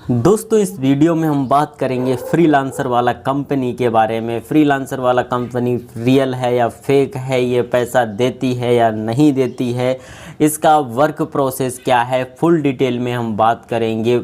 दोस्तों इस वीडियो में हम बात करेंगे फ्रीलांसर वाला कंपनी के बारे में। फ्रीलांसर वाला कंपनी रियल है या फेक है, ये पैसा देती है या नहीं देती है, इसका वर्क प्रोसेस क्या है, फुल डिटेल में हम बात करेंगे।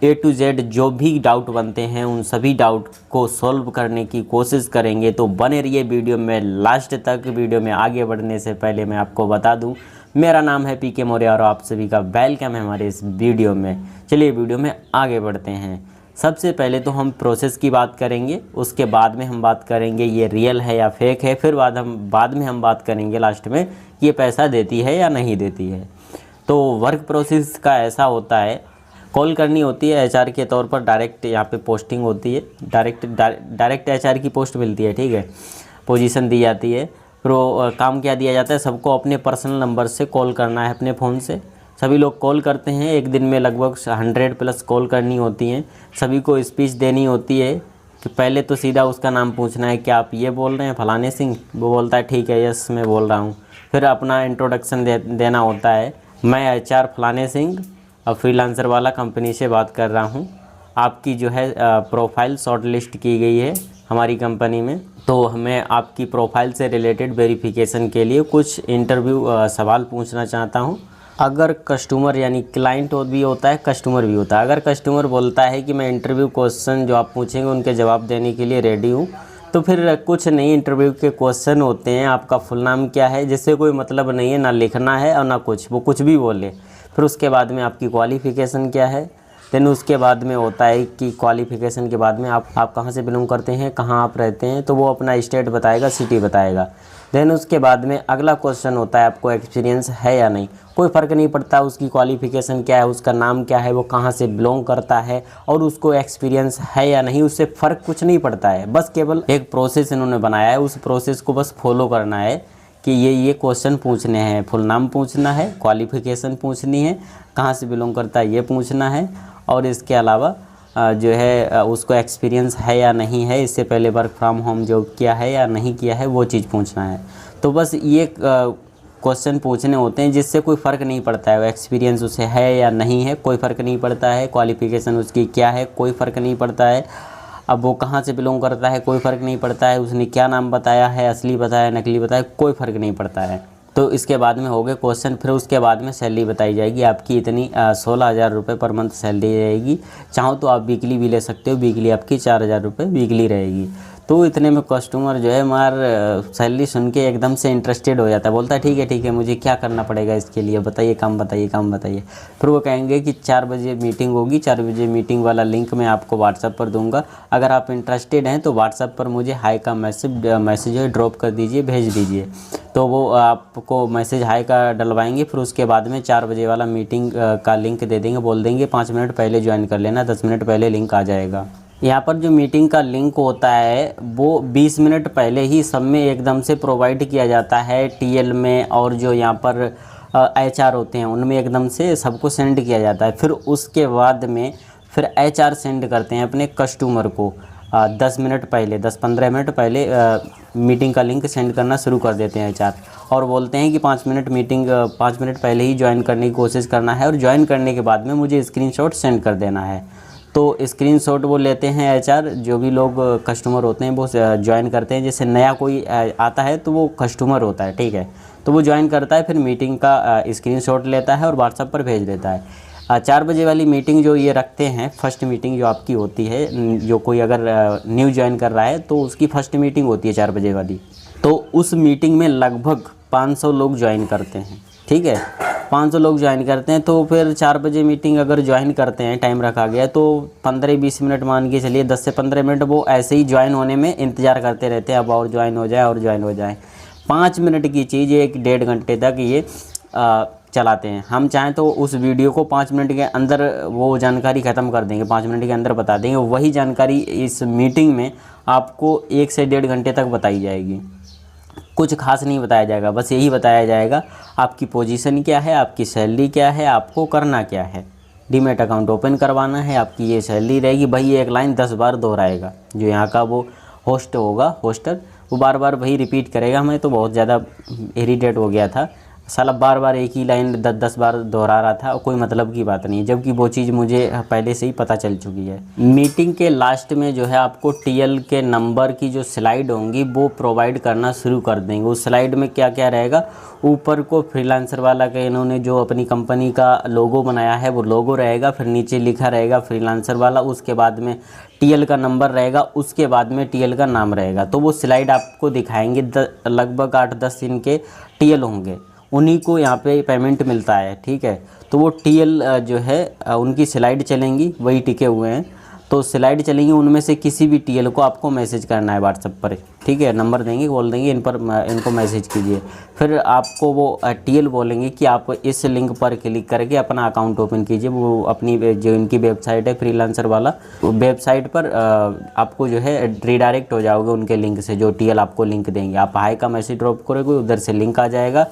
A to Z जो भी डाउट बनते हैं उन सभी डाउट को सॉल्व करने की कोशिश करेंगे। तो बने रहिए वीडियो में लास्ट तक। वीडियो में आगे बढ़ने से पहले मैं आपको बता दूं, मेरा नाम है PK मौर्य और आप सभी का वेलकम है हमारे इस वीडियो में। चलिए वीडियो में आगे बढ़ते हैं। सबसे पहले तो हम प्रोसेस की बात करेंगे, उसके बाद में हम बात करेंगे ये रियल है या फेक है, फिर बाद में हम बात करेंगे लास्ट में कि ये पैसा देती है या नहीं देती है। तो वर्क प्रोसेस का ऐसा होता है, कॉल करनी होती है HR के तौर पर, डायरेक्ट यहाँ पे पोस्टिंग होती है, डायरेक्ट HR की पोस्ट मिलती है, ठीक है, पोजीशन दी जाती है। फिर वो काम क्या दिया जाता है, सबको अपने पर्सनल नंबर से कॉल करना है, अपने फ़ोन से। सभी लोग कॉल करते हैं, एक दिन में लगभग 100+ कॉल करनी होती हैं। सभी को स्पीच देनी होती है कि पहले तो सीधा उसका नाम पूछना है, क्या आप ये बोल रहे हैं फलाने सिंह? वो बोलता है ठीक है, यस मैं बोल रहा हूँ। फिर अपना इंट्रोडक्शन देना होता है, मैं HR फलाने सिंह और फ्रीलांसर वाला कंपनी से बात कर रहा हूँ। आपकी जो है प्रोफाइल शॉर्ट लिस्ट की गई है हमारी कंपनी में, तो हमें आपकी प्रोफाइल से रिलेटेड वेरिफिकेशन के लिए कुछ इंटरव्यू सवाल पूछना चाहता हूँ। अगर कस्टमर यानी क्लाइंट भी होता है, कस्टमर भी होता है। अगर कस्टमर बोलता है कि मैं इंटरव्यू क्वेश्चन जो आप पूछेंगे उनके जवाब देने के लिए रेडी हूँ, तो फिर कुछ नहीं, इंटरव्यू के क्वेश्चन होते हैं, आपका फुल नाम क्या है, जिससे कोई मतलब नहीं है, ना लिखना है और ना कुछ, वो कुछ भी बोले। फिर उसके बाद में आपकी क्वालिफ़िकेशन क्या है, देन उसके बाद में होता है कि क्वालिफ़िकेशन के बाद में आप कहाँ से बिलोंग करते हैं, कहाँ आप रहते हैं, तो वो अपना स्टेट बताएगा, सिटी बताएगा। देन उसके बाद में अगला क्वेश्चन होता है, आपको एक्सपीरियंस है या नहीं। कोई फ़र्क नहीं पड़ता उसकी क्वालिफ़िकेशन क्या है, उसका नाम क्या है, वो कहाँ से बिलोंग करता है और उसको एक्सपीरियंस है या नहीं, उससे फ़र्क कुछ नहीं पड़ता है। बस केवल एक प्रोसेस इन्होंने बनाया है, उस प्रोसेस को बस फॉलो करना है कि ये क्वेश्चन पूछने हैं। फुल नाम पूछना है, क्वालिफ़िकेशन पूछनी है, कहाँ से बिलोंग करता है ये पूछना है, और इसके अलावा जो है उसको एक्सपीरियंस है या नहीं है, इससे पहले वर्क फ्रॉम होम जॉब किया है या नहीं किया है, वो चीज़ पूछना है। तो बस ये क्वेश्चन पूछने होते हैं, जिससे कोई फ़र्क नहीं पड़ता है, वो एक्सपीरियंस उसे है या नहीं है, कोई फ़र्क नहीं पड़ता है, क्वालिफ़िकेशन उसकी क्या है, कोई फ़र्क नहीं पड़ता है, अब वो कहाँ से बिलोंग करता है, कोई फ़र्क नहीं पड़ता है, उसने क्या नाम बताया है, असली बताया नकली बताया, कोई फ़र्क नहीं पड़ता है। तो इसके बाद में हो गए क्वेश्चन। फिर उसके बाद में सैलरी बताई जाएगी, आपकी इतनी 16,000 रुपये पर मंथ सैलरी रहेगी। चाहो तो आप वीकली भी ले सकते हो, वीकली आपकी 4,000 रुपये वीकली रहेगी। तो इतने में कस्टमर जो है हमारा सैलरी सुन के एकदम से इंटरेस्टेड हो जाता है, बोलता है ठीक है, मुझे क्या करना पड़ेगा इसके लिए, बताइए काम बताइए। फिर वो कहेंगे कि 4 बजे मीटिंग होगी, 4 बजे मीटिंग वाला लिंक मैं आपको व्हाट्सएप पर दूंगा। अगर आप इंटरेस्टेड हैं तो व्हाट्सएप पर मुझे हाई का मैसेज ड्रॉप कर दीजिए, भेज दीजिए। तो वो आपको मैसेज हाई का डलवाएंगे। फिर उसके बाद में 4 बजे वाला मीटिंग का लिंक दे देंगे, बोल देंगे 5 मिनट पहले ज्वाइन कर लेना, 10 मिनट पहले लिंक आ जाएगा। यहाँ पर जो मीटिंग का लिंक होता है वो 20 मिनट पहले ही सब में एकदम से प्रोवाइड किया जाता है, TL में, और जो यहाँ पर HR होते हैं उनमें एकदम से सबको सेंड किया जाता है। फिर उसके बाद में फिर HR सेंड करते हैं अपने कस्टमर को 10 मिनट पहले, 10-15 मिनट पहले मीटिंग का लिंक सेंड करना शुरू कर देते हैं HR, और बोलते हैं कि 5 मिनट पहले ही ज्वाइन करने की कोशिश करना है, और ज्वाइन करने के बाद में मुझे स्क्रीनशॉट सेंड कर देना है। तो स्क्रीनशॉट वो लेते हैं HR, जो भी लोग कस्टमर होते हैं वो ज्वाइन करते हैं। जैसे नया कोई आता है तो वो कस्टमर होता है, ठीक है, तो वो ज्वाइन करता है, फिर मीटिंग का स्क्रीनशॉट लेता है और व्हाट्सएप पर भेज देता है। 4 बजे वाली मीटिंग जो ये रखते हैं, फर्स्ट मीटिंग जो आपकी होती है, जो कोई अगर न्यू ज्वाइन कर रहा है तो उसकी फ़र्स्ट मीटिंग होती है 4 बजे वाली। तो उस मीटिंग में लगभग 500 लोग ज्वाइन करते हैं, ठीक है, 500 लोग ज्वाइन करते हैं। तो फिर 4 बजे मीटिंग अगर ज्वाइन करते हैं, टाइम रखा गया, तो 15-20 मिनट मान के चलिए, 10 से 15 मिनट वो ऐसे ही ज्वाइन होने में इंतज़ार करते रहते हैं, अब और ज्वाइन हो जाए और ज्वाइन हो जाए। 5 मिनट की चीज़ 1-1.5 घंटे तक ये चलाते हैं। हम चाहें तो उस वीडियो को 5 मिनट के अंदर वो जानकारी ख़त्म कर देंगे, 5 मिनट के अंदर बता देंगे। वही जानकारी इस मीटिंग में आपको 1 से 1.5 घंटे तक बताई जाएगी। कुछ खास नहीं बताया जाएगा, बस यही बताया जाएगा आपकी पोजीशन क्या है, आपकी सैलरी क्या है, आपको करना क्या है, डीमैट अकाउंट ओपन करवाना है, आपकी ये सैलरी रहेगी। भाई ये एक लाइन 10 बार दोहराएगा, जो यहाँ का वो होस्ट होगा, होस्टर, वो बार बार वही रिपीट करेगा। मैं तो बहुत ज़्यादा इरीटेट हो गया था, साला बार बार एक ही लाइन 10-10 बार दोहरा रहा था और कोई मतलब की बात नहीं है, जबकि वो चीज़ मुझे पहले से ही पता चल चुकी है। मीटिंग के लास्ट में जो है आपको टीएल के नंबर की जो स्लाइड होंगी वो प्रोवाइड करना शुरू कर देंगे। उस स्लाइड में क्या क्या रहेगा, ऊपर को फ्रीलांसर वाला का इन्होंने जो अपनी कंपनी का लोगो बनाया है वो लोगो रहेगा, फिर नीचे लिखा रहेगा फ्रीलांसर वाला, उसके बाद में टीएल का नंबर रहेगा, उसके बाद में टीएल का नाम रहेगा। तो वो स्लाइड आपको दिखाएंगे, लगभग 8-10 दिन के टीएल होंगे, उन्हीं को यहाँ पे पेमेंट मिलता है, ठीक है। तो वो टीएल जो है उनकी स्लाइड चलेंगी, वही टिके हुए हैं, तो स्लाइड चलेंगी, उनमें से किसी भी टीएल को आपको मैसेज करना है व्हाट्सएप पर, ठीक है। नंबर देंगे, बोल देंगे इनको मैसेज कीजिए, फिर आपको वो टीएल बोलेंगे कि आप इस लिंक पर क्लिक करके अपना अकाउंट ओपन कीजिए। वो अपनी जो इनकी वेबसाइट है फ्रीलांसर वाला, वेबसाइट पर आपको जो है रिडायरेक्ट हो जाओगे उनके लिंक से, जो टीएल आपको लिंक देंगे। आप हाई का मैसेज ड्रॉप करोगे, उधर से लिंक आ जाएगा,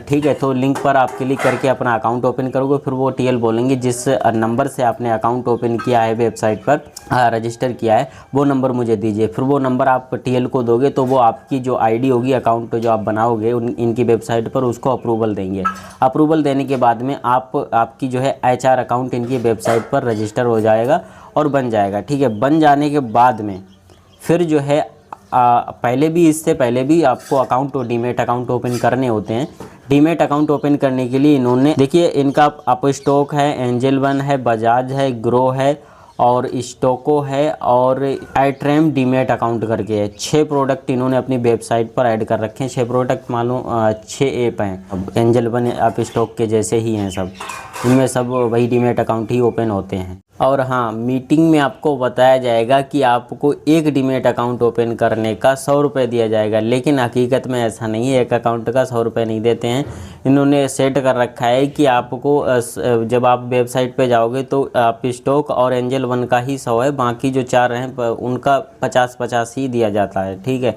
ठीक है। तो लिंक पर आप क्लिक करके अपना अकाउंट ओपन करोगे, फिर वो टीएल बोलेंगे जिस नंबर से आपने अकाउंट ओपन किया है, वेबसाइट पर रजिस्टर किया है, वो नंबर मुझे दीजिए। फिर वो नंबर आप टीएल को दोगे तो वो आपकी जो आईडी होगी, अकाउंट जो आप बनाओगे इनकी वेबसाइट पर, उसको अप्रूवल देंगे। अप्रूवल देने के बाद में आपकी जो है एचआर अकाउंट इनकी वेबसाइट पर रजिस्टर हो जाएगा और बन जाएगा, ठीक है। बन जाने के बाद में फिर जो है इससे पहले भी आपको अकाउंट और डीमेट अकाउंट ओपन करने होते हैं। डीमेट अकाउंट ओपन करने के लिए इन्होंने, देखिए इनका अपस्टॉक है, एंजल वन है, बजाज है, ग्रो है और स्टोको है और आईट्रेम डीमेट अकाउंट करके है। 6 प्रोडक्ट इन्होंने अपनी वेबसाइट पर ऐड कर रखे हैं। 6 प्रोडक्ट मालूम 6 ऐप हैं। अब एंजल वन अपस्टॉक के जैसे ही हैं सब, इनमें सब वही डीमेट अकाउंट ही ओपन होते हैं। और हाँ, मीटिंग में आपको बताया जाएगा कि आपको एक डीमेट अकाउंट ओपन करने का 100 रुपये दिया जाएगा, लेकिन हकीकत में ऐसा नहीं है। एक अकाउंट का 100 रुपये नहीं देते हैं। इन्होंने सेट कर रखा है कि आपको जब आप वेबसाइट पे जाओगे तो आप स्टॉक और एंजल वन का ही 100 है, बाकी जो 4 हैं उनका 50-50 ही दिया जाता है, ठीक है।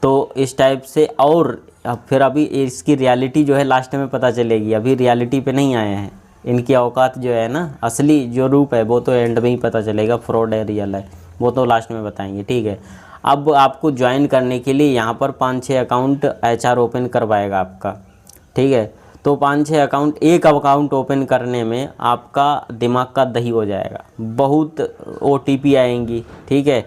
तो इस टाइप से, और फिर अभी इसकी रियलिटी जो है लास्ट में पता चलेगी, अभी रियलिटी पे नहीं आए हैं। इनकी औकात जो है ना, असली जो रूप है वो तो एंड में ही पता चलेगा, फ्रॉड है रियल है वो तो लास्ट में बताएंगे, ठीक है। अब आपको ज्वाइन करने के लिए यहाँ पर 5-6 अकाउंट एचआर ओपन करवाएगा आपका, ठीक है। तो 5-6 अकाउंट, एक अकाउंट ओपन करने में आपका दिमाग का दही हो जाएगा। बहुत ओटीपी आएंगी, ठीक है।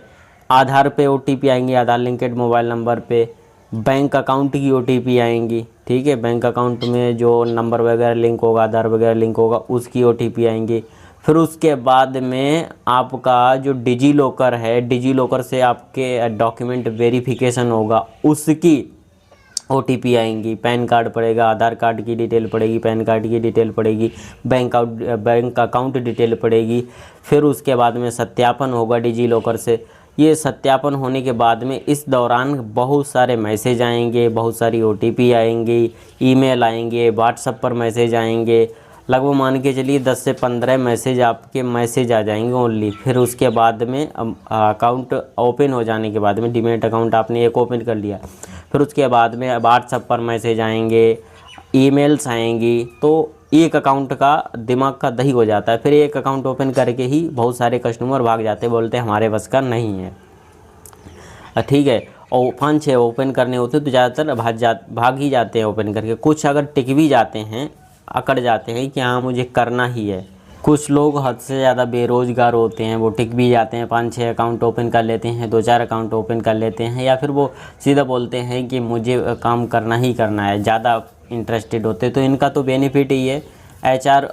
आधार पे ओटीपी आएंगी, आधार लिंकेड मोबाइल नंबर पे। बैंक अकाउंट की ओटीपी आएंगी, ठीक है। बैंक अकाउंट में जो नंबर वगैरह लिंक होगा, आधार वगैरह लिंक होगा, उसकी ओटीपी आएंगी। फिर उसके बाद में आपका जो डिजी लॉकर है, डिजी लॉकर से आपके डॉक्यूमेंट वेरिफिकेशन होगा, उसकी ओटीपी आएंगी। पैन कार्ड पड़ेगा, आधार कार्ड की डिटेल पड़ेगी, पैन कार्ड की डिटेल पड़ेगी, बैंक अकाउंट डिटेल पड़ेगी। फिर उसके बाद में सत्यापन होगा डिजी लॉकर से। ये सत्यापन होने के बाद में इस दौरान बहुत सारे मैसेज आएंगे, बहुत सारी ओटीपी आएंगी, ईमेल आएंगे, व्हाट्सएप पर मैसेज आएंगे। लगभग मान के चलिए 10 से 15 मैसेज आपके मैसेज आ जाएंगे ओनली। फिर उसके बाद में अकाउंट ओपन हो जाने के बाद में, डीमेट अकाउंट आपने एक ओपन कर लिया, फिर उसके बाद में व्हाट्सएप पर मैसेज आएंगे, ईमेल्स आएंगी। तो एक अकाउंट का दिमाग का दही हो जाता है। फिर एक अकाउंट ओपन करके ही बहुत सारे कस्टमर भाग जाते हैं, बोलते हैं हमारे बस का नहीं है, ठीक है। और 5-6 ओपन करने होते तो ज़्यादातर भाग ही जाते हैं ओपन करके। कुछ अगर टिक भी जाते हैं, अकड़ जाते हैं कि हाँ मुझे करना ही है। कुछ लोग हद से ज़्यादा बेरोज़गार होते हैं, वो टिक भी जाते हैं, 5-6 अकाउंट ओपन कर लेते हैं, 2-4 अकाउंट ओपन कर लेते हैं, या फिर वो सीधा बोलते हैं कि मुझे काम करना ही करना है, ज़्यादा इंटरेस्टेड होते। तो इनका तो बेनिफिट ही है। एचआर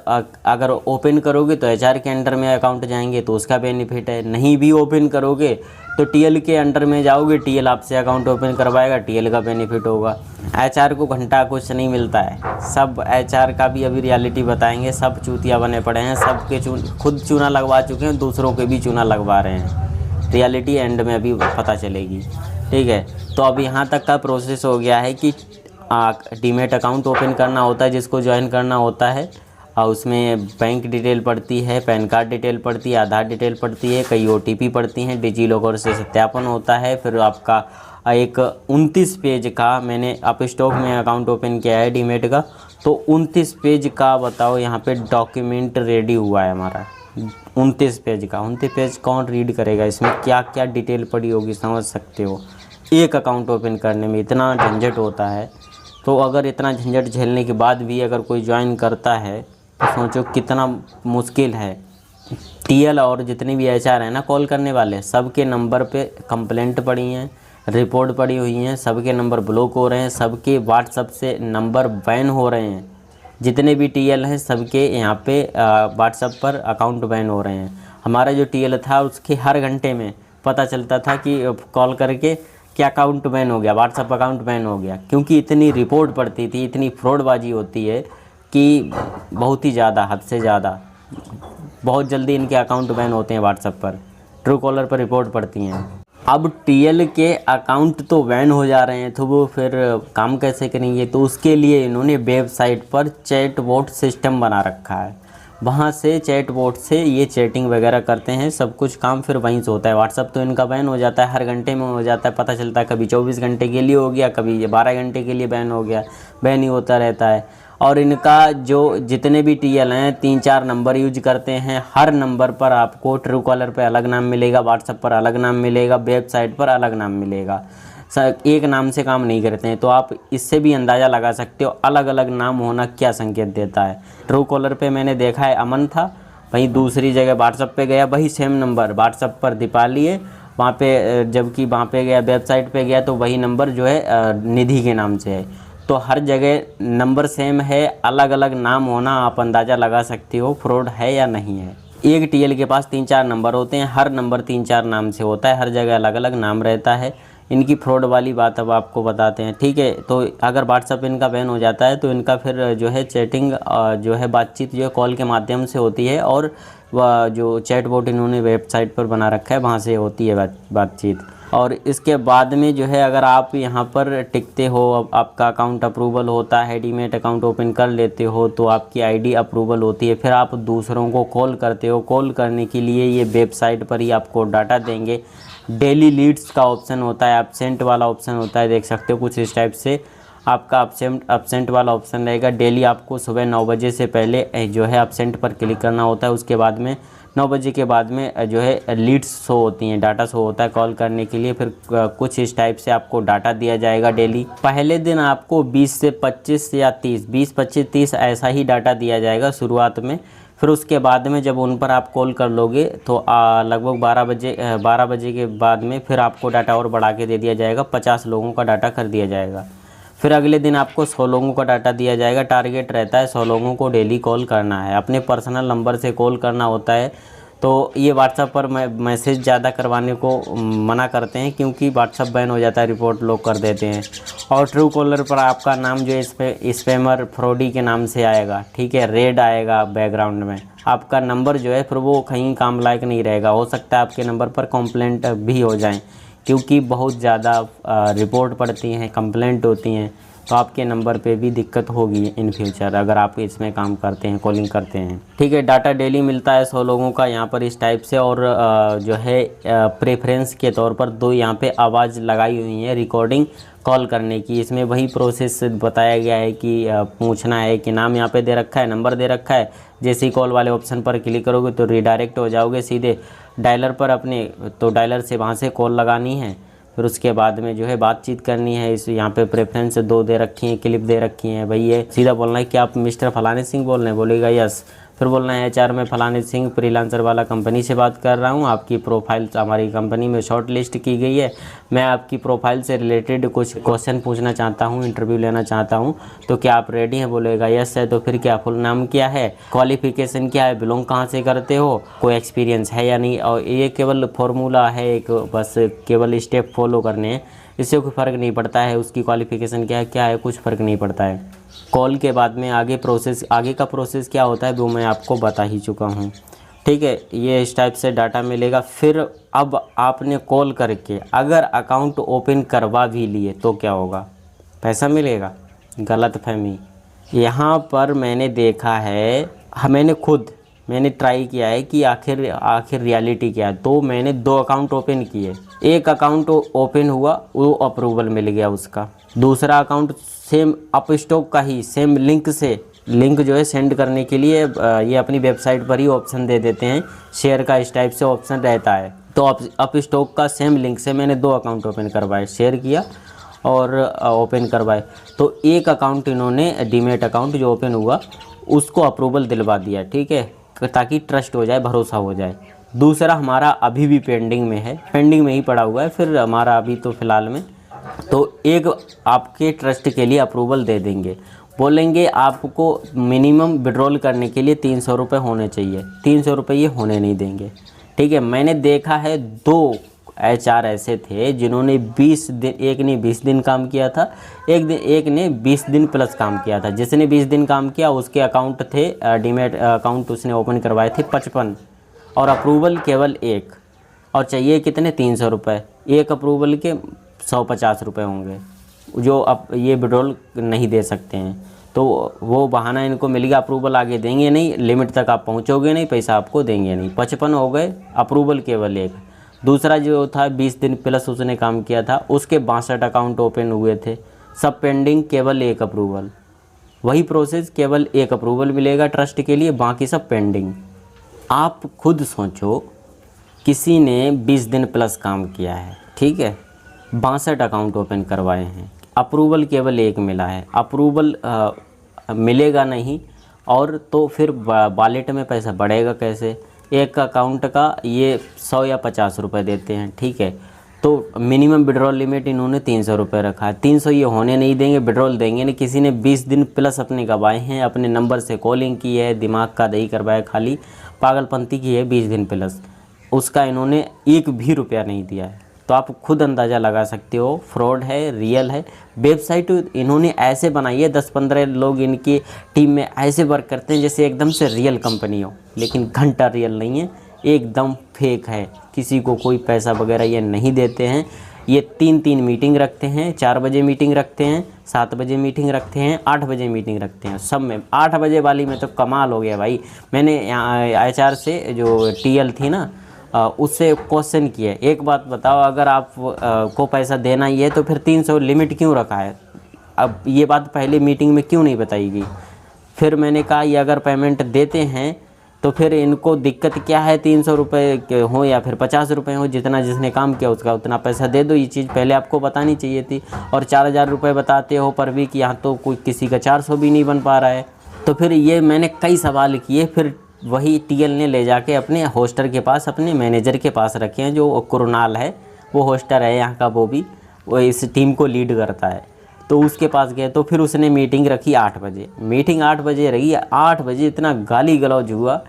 अगर ओपन करोगे तो एचआर के अंडर में अकाउंट जाएंगे तो उसका बेनिफिट है। नहीं भी ओपन करोगे तो टीएल के अंडर में जाओगे, टीएल आपसे अकाउंट ओपन करवाएगा, टीएल का बेनिफिट होगा। एचआर को घंटा कुछ नहीं मिलता है। सब एचआर का भी अभी रियलिटी बताएंगे। सब चूतिया बने पड़े हैं, सबके खुद चूना लगवा चुके हैं, दूसरों के भी चूना लगवा रहे हैं। रियलिटी एंड में अभी पता चलेगी, ठीक है। तो अब यहाँ तक का प्रोसेस हो गया है कि डीमेट अकाउंट ओपन करना होता है, जिसको ज्वाइन करना होता है, और उसमें बैंक डिटेल पड़ती है, पैन कार्ड डिटेल पड़ती है, आधार डिटेल पड़ती है, कई ओटीपी पड़ती हैं, डिजी लॉकर से सत्यापन होता है। फिर आपका एक 29 पेज का, मैंने अपस्टॉक में अकाउंट ओपन किया है डीमेट का, तो 29 पेज का बताओ यहाँ पे डॉक्यूमेंट रेडी हुआ है हमारा। 29 पेज का, 29 पेज कौन रीड करेगा? इसमें क्या क्या डिटेल पड़ी होगी समझ सकते हो। एक अकाउंट ओपन करने में इतना झंझट होता है, तो अगर इतना झंझट झेलने के बाद भी अगर कोई ज्वाइन करता है तो सोचो कितना मुश्किल है। टीएल और जितने भी एचआर हैं ना कॉल करने वाले, सबके नंबर पे कंप्लेंट पड़ी हैं, रिपोर्ट पड़ी हुई हैं, सबके नंबर ब्लॉक हो रहे हैं, सबके व्हाट्सएप से नंबर बैन हो रहे हैं। जितने भी टीएल हैं सबके यहाँ पे व्हाट्सएप पर अकाउंट बैन हो रहे हैं। हमारा जो टीएल था उसके हर घंटे में पता चलता था कि कॉल करके कि अकाउंट बैन हो गया, व्हाट्सएप अकाउंट बैन हो गया, क्योंकि इतनी रिपोर्ट पड़ती थी, इतनी फ्रॉडबाजी होती है कि बहुत ही ज़्यादा, हद से ज़्यादा। बहुत जल्दी इनके अकाउंट बैन होते हैं व्हाट्सएप पर, ट्रू कॉलर पर रिपोर्ट पड़ती हैं। अब टीएल के अकाउंट तो बैन हो जा रहे हैं तो वो फिर काम कैसे करेंगे? तो उसके लिए इन्होंने वेबसाइट पर चैट बोट सिस्टम बना रखा है। वहाँ से चैट बोट से ये चैटिंग वगैरह करते हैं, सब कुछ काम फिर वहीं से होता है। व्हाट्सअप तो इनका बैन हो जाता है, हर घंटे में हो जाता है, पता चलता है कभी 24 घंटे के लिए हो गया, कभी ये 12 घंटे के लिए बैन हो गया, बैन ही होता रहता है। और इनका जो जितने भी टीएल हैं 3-4 नंबर यूज करते हैं, हर नंबर पर आपको ट्रू कॉलर पर अलग नाम मिलेगा, व्हाट्सएप पर अलग नाम मिलेगा, वेबसाइट पर अलग नाम मिलेगा। एक नाम से काम नहीं करते हैं। तो आप इससे भी अंदाज़ा लगा सकते हो अलग अलग नाम होना क्या संकेत देता है। ट्रू कॉलर पे मैंने देखा है अमन था, वहीं दूसरी जगह व्हाट्सएप पे गया वही सेम नंबर, व्हाट्सएप पर दीपाली है, वहाँ पे जबकि वहाँ पे गया वेबसाइट पे गया तो वही नंबर जो है निधि के नाम से है। तो हर जगह नंबर सेम है, अलग अलग नाम होना आप अंदाज़ा लगा सकते हो फ्रॉड है या नहीं है। एक टीएल के पास 3-4 नंबर होते हैं, हर नंबर 3-4 नाम से होता है, हर जगह अलग अलग नाम रहता है। इनकी फ्रॉड वाली बात अब आपको बताते हैं, ठीक है। तो अगर व्हाट्सएप इनका बैन हो जाता है तो इनका फिर जो है चैटिंग जो है बातचीत जो है कॉल के माध्यम से होती है, और वह जो चैट बोट इन्होंने वेबसाइट पर बना रखा है वहाँ से होती है बातचीत। और इसके बाद में जो है अगर आप यहाँ पर टिकते हो, आपका अकाउंट अप्रूवल होता है, डीमेट अकाउंट ओपन कर लेते हो तो आपकी आईडी अप्रूवल होती है, फिर आप दूसरों को कॉल करते हो। कॉल करने के लिए ये वेबसाइट पर ही आपको डाटा देंगे। डेली लीड्स का ऑप्शन होता है, एब्सेंट वाला ऑप्शन होता है, देख सकते हो कुछ इस टाइप से आपका एब्सेंट वाला ऑप्शन रहेगा। डेली आपको सुबह 9 बजे से पहले जो है एब्सेंट पर क्लिक करना होता है। उसके बाद में 9 बजे के बाद में जो है लीड्स शो होती हैं, डाटा शो होता है कॉल करने के लिए। फिर कुछ इस टाइप से आपको डाटा दिया जाएगा डेली। पहले दिन आपको 20 से 25 या 30, 20, 25, 30 ऐसा ही डाटा दिया जाएगा शुरुआत में। फिर उसके बाद में जब उन पर आप कॉल कर लोगे तो लगभग 12 बजे के बाद में फिर आपको डाटा और बढ़ा के दे दिया जाएगा, 50 लोगों का डाटा कर दिया जाएगा। फिर अगले दिन आपको 100 लोगों का डाटा दिया जाएगा। टारगेट रहता है 100 लोगों को डेली कॉल करना है, अपने पर्सनल नंबर से कॉल करना होता है। तो ये व्हाट्सएप पर मैसेज ज़्यादा करवाने को मना करते हैं क्योंकि व्हाट्सएप बैन हो जाता है, रिपोर्ट लोग कर देते हैं। और ट्रू कॉलर पर आपका नाम जो है स्पैमर फ्रॉडी के नाम से आएगा, ठीक है, रेड आएगा बैकग्राउंड में। आपका नंबर जो है फिर वो कहीं काम लायक नहीं रहेगा। हो सकता है आपके नंबर पर कंप्लेंट भी हो जाएं क्योंकि बहुत ज़्यादा रिपोर्ट पड़ती हैं, कंप्लेंट होती हैं, तो आपके नंबर पे भी दिक्कत होगी इन फ्यूचर अगर आप इसमें काम करते हैं, कॉलिंग करते हैं, ठीक है। डाटा डेली मिलता है 100 लोगों का यहाँ पर इस टाइप से। और जो है प्रेफरेंस के तौर पर 2 यहाँ पे आवाज़ लगाई हुई है रिकॉर्डिंग कॉल करने की। इसमें वही प्रोसेस बताया गया है कि पूछना है कि नाम यहाँ पे दे रखा है, नंबर दे रखा है, जैसे ही कॉल वाले ऑप्शन पर क्लिक करोगे तो रिडायरेक्ट हो जाओगे सीधे डायलर पर अपने, तो डायलर से वहाँ से कॉल लगानी है। फिर उसके बाद में जो है बातचीत करनी है। इस यहाँ पे प्रेफरेंस 2 दे रखी हैं, क्लिप दे रखी हैं। भाई ये सीधा बोलना है कि आप मिस्टर फलाने सिंह बोल रहे हैं, बोलेगा यस। फिर बोलना है एचआर में फलाने सिंह फ्रीलांसर वाला कंपनी से बात कर रहा हूँ, आपकी प्रोफाइल हमारी कंपनी में शॉर्ट लिस्ट की गई है, मैं आपकी प्रोफाइल से रिलेटेड कुछ क्वेश्चन पूछना चाहता हूँ, इंटरव्यू लेना चाहता हूँ, तो क्या आप रेडी हैं? बोलेगा यस है। तो फिर क्या फुल नाम क्या है, क्वालिफिकेशन क्या है, बिलोंग कहाँ से करते हो, कोई एक्सपीरियंस है या नहीं। और ये केवल फॉर्मूला है एक, बस केवल स्टेप फॉलो करने हैं, इससे कोई फ़र्क नहीं पड़ता है उसकी क्वालिफिकेशन क्या है, कुछ फ़र्क नहीं पड़ता है। कॉल के बाद में आगे का प्रोसेस क्या होता है वो मैं आपको बता ही चुका हूँ, ठीक है। ये इस टाइप से डाटा मिलेगा। फिर अब आपने कॉल करके अगर अकाउंट ओपन करवा भी लिए तो क्या होगा, पैसा मिलेगा? गलत फहमी। यहाँ पर मैंने देखा है, मैंने ट्राई किया है कि आखिर रियलिटी क्या है। तो मैंने 2 अकाउंट ओपन किए, एक अकाउंट ओपन हुआ वो अप्रूवल मिल गया उसका, दूसरा अकाउंट सेम अपस्टॉक का ही सेम लिंक जो है सेंड करने के लिए ये अपनी वेबसाइट पर ही ऑप्शन दे देते हैं, शेयर का इस टाइप से ऑप्शन रहता है। तो अपस्टॉक का सेम लिंक से मैंने 2 अकाउंट ओपन करवाए, शेयर किया और ओपन करवाए, तो एक अकाउंट इन्होंने डीमेट अकाउंट जो ओपन हुआ उसको अप्रूवल दिलवा दिया, ठीक है, ताकि ट्रस्ट हो जाए, भरोसा हो जाए। दूसरा हमारा अभी भी पेंडिंग में है, पेंडिंग में ही पड़ा हुआ है, फिर हमारा अभी तो फ़िलहाल में, तो एक आपके ट्रस्ट के लिए अप्रूवल दे देंगे, बोलेंगे आपको मिनिमम विड्रॉल करने के लिए 300 रुपये होने चाहिए, 300 रुपये ये होने नहीं देंगे, ठीक है। मैंने देखा है 2 HR ऐसे थे जिन्होंने 20 दिन, एक ने 20 दिन काम किया था, एक ने 20 दिन प्लस काम किया था। जिसने 20 दिन काम किया उसके अकाउंट थे, डीमेट अकाउंट उसने ओपन करवाए थे 55, और अप्रूवल केवल एक, और चाहिए कितने, 300 रुपये। एक अप्रूवल के 150 रुपये होंगे, जो अब ये विड्रॉल नहीं दे सकते हैं, तो वो बहाना इनको मिल गया, अप्रूवल आगे देंगे नहीं, लिमिट तक आप पहुंचोगे नहीं, पैसा आपको देंगे नहीं। 55 हो गए, अप्रूवल केवल एक। दूसरा जो था 20 दिन प्लस उसने काम किया था, उसके 62 अकाउंट ओपन हुए थे, सब पेंडिंग, केवल एक अप्रूवल। वही प्रोसेस, केवल एक अप्रूवल मिलेगा ट्रस्ट के लिए, बाकी सब पेंडिंग। आप खुद सोचो, किसी ने 20 दिन प्लस काम किया है, ठीक है, 62 अकाउंट ओपन करवाए हैं, अप्रूवल केवल एक मिला है, अप्रूवल मिलेगा नहीं, और तो फिर वॉलेट में पैसा बढ़ेगा कैसे? एक अकाउंट का ये 100 या 50 रुपये देते हैं, ठीक है, तो मिनिमम विड्रॉल लिमिट इन्होंने 300 रुपये रखा है, 300 ये होने नहीं देंगे, विड्रॉल देंगे नहीं। किसी ने 20 दिन प्लस अपने गवाए हैं, अपने नंबर से कॉलिंग की है, दिमाग का दही करवाया, खाली पागलपंती की है 20 दिन प्लस, उसका इन्होंने एक भी रुपया नहीं दिया है। तो आप खुद अंदाज़ा लगा सकते हो फ्रॉड है, रियल है। वेबसाइट इन्होंने ऐसे बनाई है, 10-15 लोग इनकी टीम में ऐसे वर्क करते हैं जैसे एकदम से रियल कंपनी हो, लेकिन घंटा रियल नहीं है, एकदम फेक है। किसी को कोई पैसा वगैरह ये नहीं देते हैं। ये 3-3 मीटिंग रखते हैं, 4 बजे मीटिंग रखते हैं, 7 बजे मीटिंग रखते हैं, 8 बजे मीटिंग रखते हैं, सब में 8 बजे वाली में तो कमाल हो गया भाई। मैंने यहाँ HR से जो TL थी ना, उससे क्वेश्चन किए, एक बात बताओ, अगर आप को पैसा देना ही है तो फिर 300 लिमिट क्यों रखा है? अब ये बात पहले मीटिंग में क्यों नहीं बताई गई? फिर मैंने कहा ये अगर पेमेंट देते हैं तो फिर इनको दिक्कत क्या है, 300 रुपये हो या फिर 50 रुपये हो, जितना जिसने काम किया उसका उतना पैसा दे दो। ये चीज़ पहले आपको बतानी चाहिए थी। और 4000 रुपये बताते हो पर वीक, यहाँ तो कोई किसी का 400 भी नहीं बन पा रहा है। तो फिर ये मैंने कई सवाल किए, फिर वही TL ने ले जाके अपने होस्टर के पास, अपने मैनेजर के पास रखे हैं, जो कुरनाल है, वो होस्टर है यहाँ का, वो इस टीम को लीड करता है। तो उसके पास गए, तो फिर उसने मीटिंग रखी 8 बजे, मीटिंग 8 बजे रही। 8 बजे इतना गाली गलौज हुआ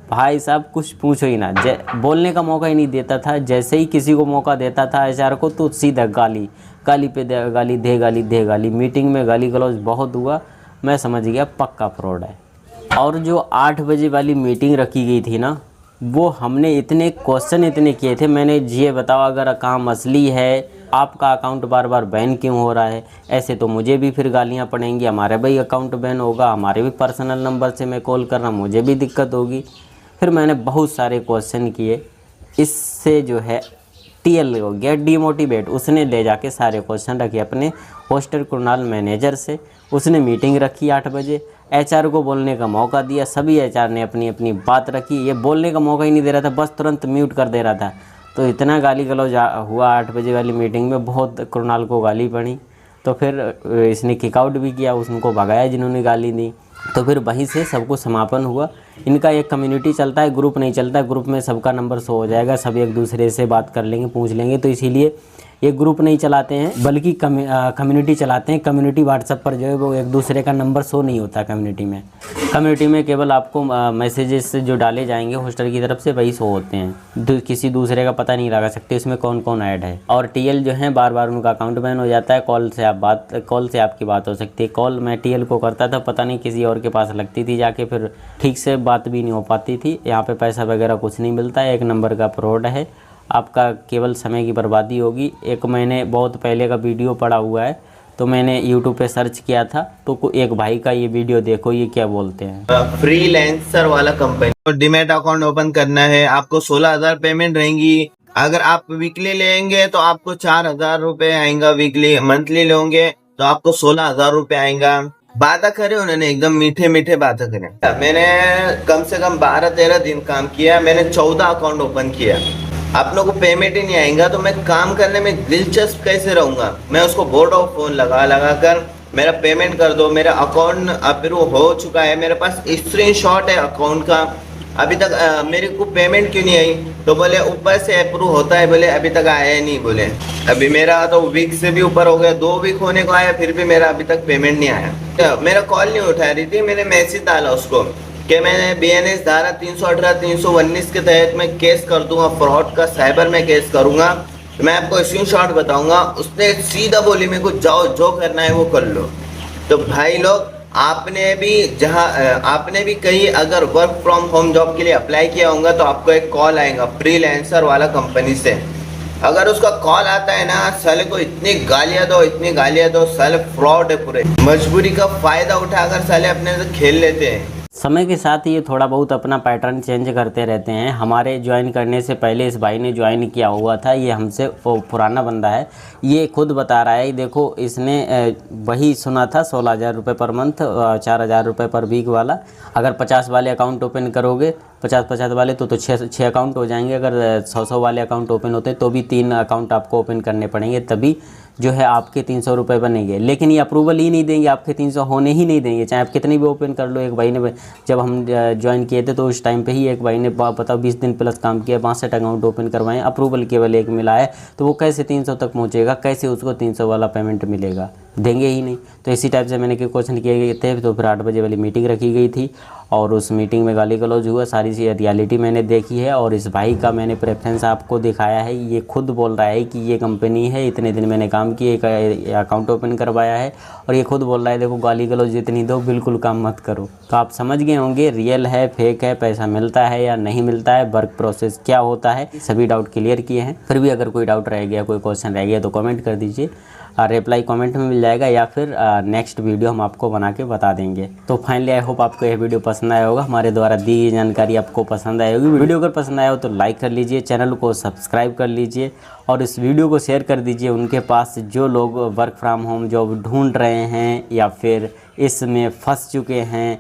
भाई साहब, कुछ पूछो ही ना, बोलने का मौका ही नहीं देता था। जैसे ही किसी को मौका देता था HR को, तो सीधा गाली पे दे गाली। मीटिंग में गाली गलौज बहुत हुआ, मैं समझ गया पक्का फ्रॉड है। और जो 8 बजे वाली मीटिंग रखी गई थी ना, वो हमने इतने क्वेश्चन किए थे। मैंने ये बताओ, अगर काम असली है, आपका अकाउंट बार बार बैन क्यों हो रहा है? ऐसे तो मुझे भी फिर गालियाँ पड़ेंगी, हमारे भाई अकाउंट बैन होगा, हमारे भी पर्सनल नंबर से मैं कॉल कर रहा हूँ, मुझे भी दिक्कत होगी। फिर मैंने बहुत सारे क्वेश्चन किए, इससे जो है TL हो गया डिमोटिवेट। उसने ले जाके सारे क्वेश्चन रखे अपने होस्टर कुरनाल मैनेजर से, उसने मीटिंग रखी 8 बजे, HR को बोलने का मौका दिया, सभी HR ने अपनी अपनी बात रखी। ये बोलने का मौका ही नहीं दे रहा था, बस तुरंत म्यूट कर दे रहा था। तो इतना गाली गलौज हुआ 8 बजे वाली मीटिंग में, बहुत कुरनाल को गाली पड़ी। तो फिर इसने किकआउट भी किया, उसको भगाया जिन्होंने गाली दी। तो फिर वहीं से सबको समापन हुआ। इनका एक कम्युनिटी चलता है, ग्रुप नहीं चलता। ग्रुप में सबका नंबर शो हो जाएगा, सब एक दूसरे से बात कर लेंगे, पूछ लेंगे। तो इसीलिए ये ग्रुप नहीं चलाते हैं, बल्कि कम्युनिटी चलाते हैं। कम्युनिटी व्हाट्सएप पर जो है वो एक दूसरे का नंबर शो नहीं होता कम्युनिटी में केवल आपको मैसेजेस जो डाले जाएंगे होस्टर की तरफ से वही शो होते हैं। किसी दूसरे का पता नहीं लगा सकते इसमें कौन कौन ऐड है। और TL जो है बार बार उनका अकाउंट बैन हो जाता है। कॉल से आपकी बात हो सकती है। कॉल मैं TL को करता था, पता नहीं किसी और के पास लगती थी जाके, फिर ठीक से बात भी नहीं हो पाती थी। यहाँ पे पैसा वगैरह कुछ नहीं मिलता है, एक नंबर का फ्रॉड है, आपका केवल समय की बर्बादी होगी। एक मैंने बहुत पहले का वीडियो पड़ा हुआ है, तो मैंने YouTube पे सर्च किया था, तो एक भाई का ये वीडियो देखो, ये क्या बोलते हैं। फ्रीलांसर वाला कंपनी, तो डीमैट अकाउंट ओपन करना है, आपको 16,000 पेमेंट रहेंगी। अगर आप वीकली लेंगे तो आपको 4,000 रुपए आएगा वीकली, मंथली लेंगे तो आपको 16,000 रुपए आएगा। बातें करे उन्होंने, एकदम मीठे मीठे बातें करे। मैंने कम से कम 12-13 दिन काम किया, मैंने 14 अकाउंट ओपन किया। आप लोगों को पेमेंट ही नहीं आएगा तो मैं काम करने में दिलचस्प कैसे रहूँगा। मैं उसको बोर्ड ऑफ फोन लगा कर मेरा पेमेंट कर दो, मेरा अकाउंट अप्रूव हो चुका है, मेरे पास स्क्रीनशॉट है अकाउंट का, अभी तक मेरे को पेमेंट क्यों नहीं आई। तो बोले ऊपर से अप्रूव होता है, बोले अभी तक आया नहीं। बोले अभी मेरा तो वीक से भी ऊपर हो गया, 2 वीक होने को आया, फिर भी मेरा अभी तक पेमेंट नहीं आया। मेरा कॉल नहीं उठा रही थी, मैंने मैसेज डाला उसको कि मैंने BNS धारा 318 319 के तहत मैं केस कर दूंगा, फ्रॉड का साइबर में केस करूंगा। मैं आपको स्क्रीनशॉट बताऊंगा। उसने सीधा बोली मेरे को जाओ जो करना है वो कर लो। तो भाई लोग आपने भी कहीं अगर वर्क फ्रॉम होम जॉब के लिए अप्लाई किया होगा तो आपको एक कॉल आएगा फ्रीलांसर वाला कंपनी से। अगर उसका कॉल आता है ना, साले को इतनी गालियां दो, साले फ्रॉड है पूरे। मजबूरी का फायदा उठाकर साले अपने से खेल लेते हैं। समय के साथ ये थोड़ा बहुत अपना पैटर्न चेंज करते रहते हैं। हमारे ज्वाइन करने से पहले इस भाई ने ज्वाइन किया हुआ था, ये हमसे पुराना बंदा है। ये खुद बता रहा है, देखो इसने वही सुना था 16,000 रुपये पर मंथ, 4,000 रुपये पर वीक वाला। अगर 50 वाले अकाउंट ओपन करोगे, 50 वाले तो 6 अकाउंट हो जाएंगे। अगर 100 वाले अकाउंट ओपन होते तो भी 3 अकाउंट आपको ओपन करने पड़ेंगे, तभी जो है आपके 300 रुपये बनेंगे। लेकिन ये अप्रूवल ही नहीं देंगे, आपके 300 होने ही नहीं देंगे, चाहे आप कितनी भी ओपन कर लो। एक भाई ने, जब हम ज्वाइन किए थे तो उस टाइम पे ही एक भाई ने बताओ 20 दिन प्लस काम किया, 62 अकाउंट ओपन करवाएं, अप्रूवल केवल एक मिला है, तो वो कैसे 300 तक पहुँचेगा, कैसे उसको 300 वाला पेमेंट मिलेगा, देंगे ही नहीं। तो इसी टाइप से मैंने क्वेश्चन किए गए थे। तो फिर 8 बजे वाली मीटिंग रखी गई थी और उस मीटिंग में गाली गलौज हुआ, सारी सी रियलिटी मैंने देखी है। और इस भाई का मैंने प्रेफरेंस आपको दिखाया है। ये खुद बोल रहा है कि ये कंपनी है, इतने दिन मैंने काम किए, एक अकाउंट ओपन करवाया है, और ये खुद बोल रहा है देखो गाली गलौज जितनी दो, बिल्कुल काम मत करो। तो आप समझ गए होंगे रियल है फेक है, पैसा मिलता है या नहीं मिलता है, वर्क प्रोसेस क्या होता है। सभी डाउट क्लियर किए हैं। फिर भी अगर कोई डाउट रह गया, कोई क्वेश्चन रह गया तो कमेंट कर दीजिए, रिप्लाई कमेंट में मिल जाएगा, या फिर नेक्स्ट वीडियो हम आपको बना के बता देंगे। तो फाइनली आई होप आपको यह वीडियो पसंद आया होगा, हमारे द्वारा दी गई जानकारी आपको पसंद आई होगी। वीडियो अगर पसंद आया हो तो लाइक कर लीजिए, चैनल को सब्सक्राइब कर लीजिए और इस वीडियो को शेयर कर दीजिए उनके पास जो लोग वर्क फ्रॉम होम जॉब ढूंढ रहे हैं या फिर इसमें फंस चुके हैं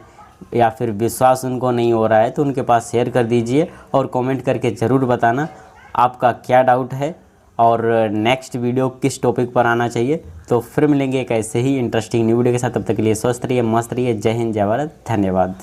या फिर विश्वास उनको नहीं हो रहा है, तो उनके पास शेयर कर दीजिए और कमेंट करके ज़रूर बताना आपका क्या डाउट है और नेक्स्ट वीडियो किस टॉपिक पर आना चाहिए। तो फिर मिलेंगे एक ऐसे ही इंटरेस्टिंग न्यू वीडियो के साथ। तब तक के लिए स्वस्थ रहिए, मस्त रहिए। जय हिंद, जय भारत, धन्यवाद।